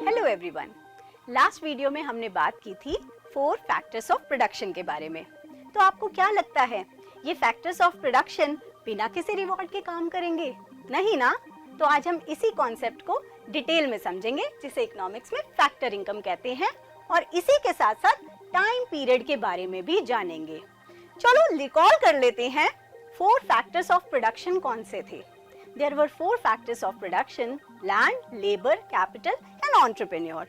Hello everyone, last video में हमने बात की थी 4 फैक्टर्स ऑफ प्रोडक्शन के बारे में। तो आपको क्या लगता है ये फैक्टर्स ऑफ प्रोडक्शन बिना किसी रिवॉर्ड के काम करेंगे? नहीं ना? तो आज हम इसी कॉन्सेप्ट को डिटेल में समझेंगे जिसे इकोनॉमिक्स में फैक्टर इनकम कहते हैं, और इसी के साथ साथ टाइम पीरियड के बारे में भी जानेंगे। चलो रिकॉल कर लेते हैं 4 फैक्टर्स ऑफ प्रोडक्शन कौन से थे। There were 4 factors of production: land, labor, capital and entrepreneur.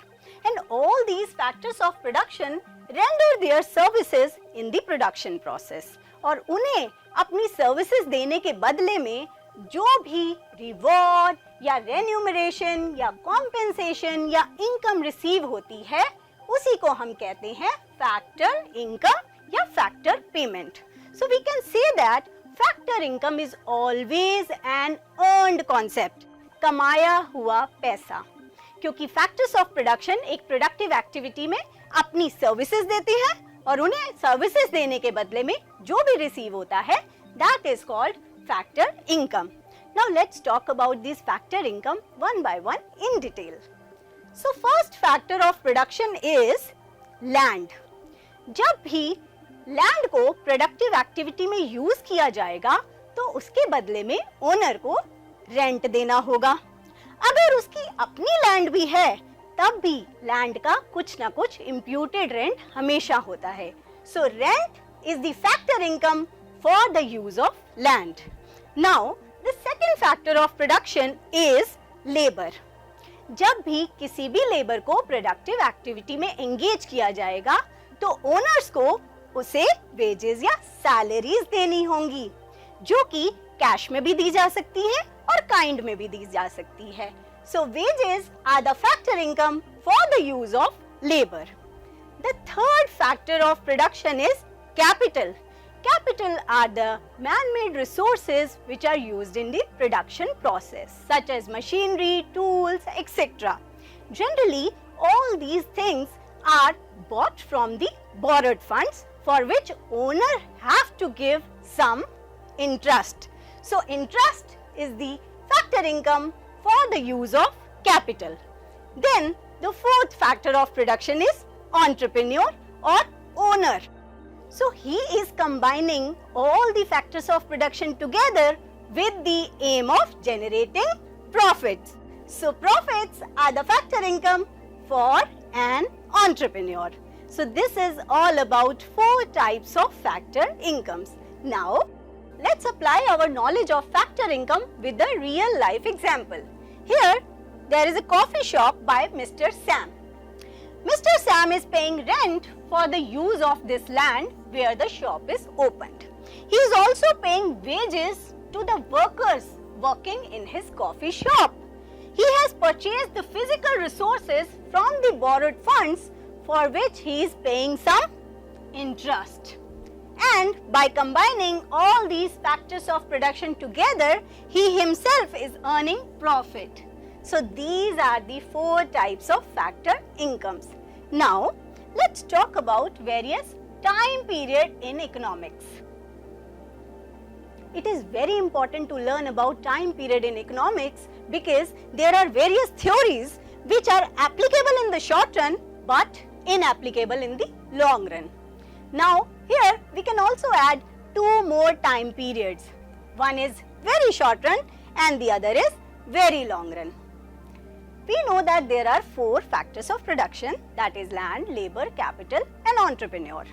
And all these factors of production render their services in the production process. और उन्हें अपनी सर्विसेज देने के बदले में जो भी रिवॉर्ड या रेन्यूमरेशन या कॉम्पेंसेशन या इनकम रिसीव होती है उसी को हम कहते हैं फैक्टर इनकम या factor payment. So we can say that factor income is always an earned concept, कमाया हुआ पैसा, क्योंकि factors of production एक productive activity में अपनी services देते हैं और उन्हें services देने के बदले में जो भी receive होता है that is called factor income. Now let's talk about this factor income one by one in detail. So first factor of production is land. जब भी लैंड को प्रोडक्टिव एक्टिविटी में यूज किया जाएगा तो उसके बदले में ओनर को रेंट देना होगा। अगर उसकी अपनी लैंड भी है तब भी लैंड का कुछ ना कुछ इम्प्यूटेड रेंट हमेशा होता है। So rent is the factor income for the use of land. Now the second factor of production is labour. जब भी किसी भी लेबर को प्रोडक्टिव एक्टिविटी में एंगेज किया जाएगा तो ओनर्स को उसे वेजेस या सैलरीज देनी होंगी, जो कि कैश में भी दी जा सकती है और काइंड में भी दी जा सकती है। So wages are the factor income for the use of labour. The third factor of production is capital. Capital are the man-made resources which are used in the production process, such as machinery, tools, etc. Generally, all these things are bought from the borrowed funds, for which owner have to give some interest. So interest is the factor income for the use of capital. Then the fourth factor of production is entrepreneur or owner. So he is combining all the factors of production together with the aim of generating profits. So profits are the factor income for an entrepreneur. So this is all about 4 types of factor incomes. Now let's apply our knowledge of factor income with a real life example. Here there is a coffee shop by Mr. Sam. Mr. Sam is paying rent for the use of this land where the shop is opened. He is also paying wages to the workers working in his coffee shop. He has purchased the physical resources from the borrowed funds for which he is paying some interest. And by combining all these factors of production together, he himself is earning profit. So these are the 4 types of factor incomes. Now let's talk about various time period in economics. It is very important to learn about time period in economics because there are various theories which are applicable in the short run but inapplicable in the long run. Now here we can also add 2 more time periods. One is very short run and the other is very long run. We know that there are 4 factors of production, that is land, labor, capital and entrepreneur.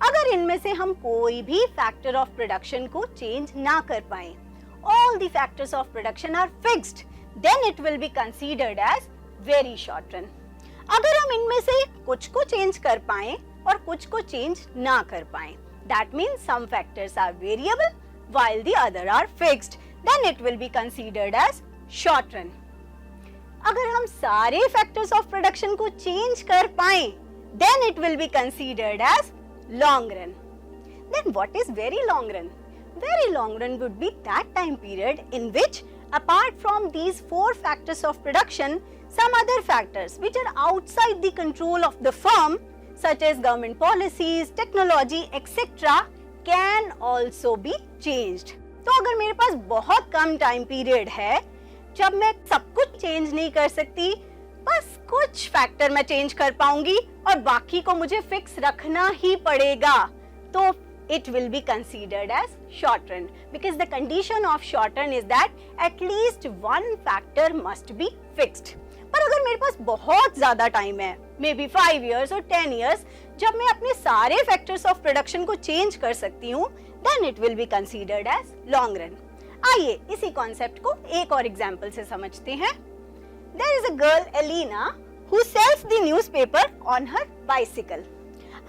अगर इनमें से हम कोई भी factor of production को change ना कर पाएं, all the factors of production are fixed, then it will be considered as very short run. अगर हम इनमें से कुछ को चेंज कर पाएं और कुछ को चेंज ना कर पाएं, that means some factors are variable while the other are fixed, then it will be considered as short run. अगर हम सारे factors of production को चेंज कर पाएं, then it will be considered as long run. Then what is very long run? Very long run would be that time period in which apart from these 4 factors of production, some other factors which are outside the control of the firm, such as government policies, technology, etc. can also be changed. तो अगर मेरे पास बहुत कम time period है जब मैं सब कुछ change नहीं कर सकती, बस कुछ फैक्टर मैं चेंज कर पाऊंगी और बाकी को मुझे फिक्स रखना ही पड़ेगा, तो it will be considered as short run, because the condition of short run is that at least one factor must be fixed. पर अगर मेरे पास बहुत ज्यादा टाइम है, मे बी 5 years और 10 years, जब मैं अपने सारे फैक्टर्स ऑफ प्रोडक्शन को चेंज कर सकती हूँ, then it will be considered as long run. आइए इसी कॉन्सेप्ट को एक और एग्जाम्पल से समझते हैं. There is a girl Elena who sells the newspaper on her bicycle.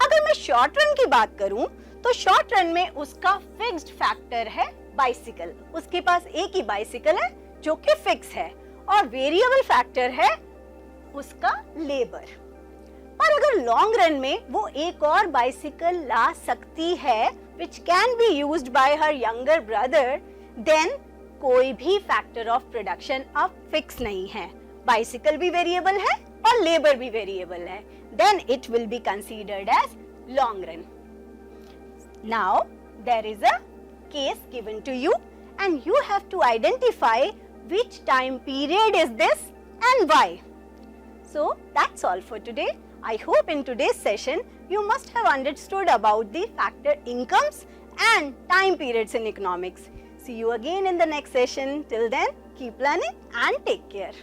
अगर मैं शॉर्ट रन की बात करूं तो शॉर्ट रन में उसका फिक्स्ड फैक्टर है बाइसिकल. उसके पास एक ही बाइसिकल है जो कि फिक्स है और वेरिएबल फैक्टर है उसका लेबर. पर अगर लॉन्ग रन में वो एक और बाइसिकल ला सकती है which can be used by her younger brother, then कोई भी फैक्टर ऑफ प्रोडक्शन अब फिक्स नहीं है. बाइसिकल भी वेरिएबल है और लेबर भी वेरिएबल है. Then it will be considered as long run. Now there is a case given to you and you have to identify which time period is this and why. So that's all for today. I hope in today's session you must have understood about the factor incomes and time periods in economics. See you again in the next session. Till then, keep learning and take care.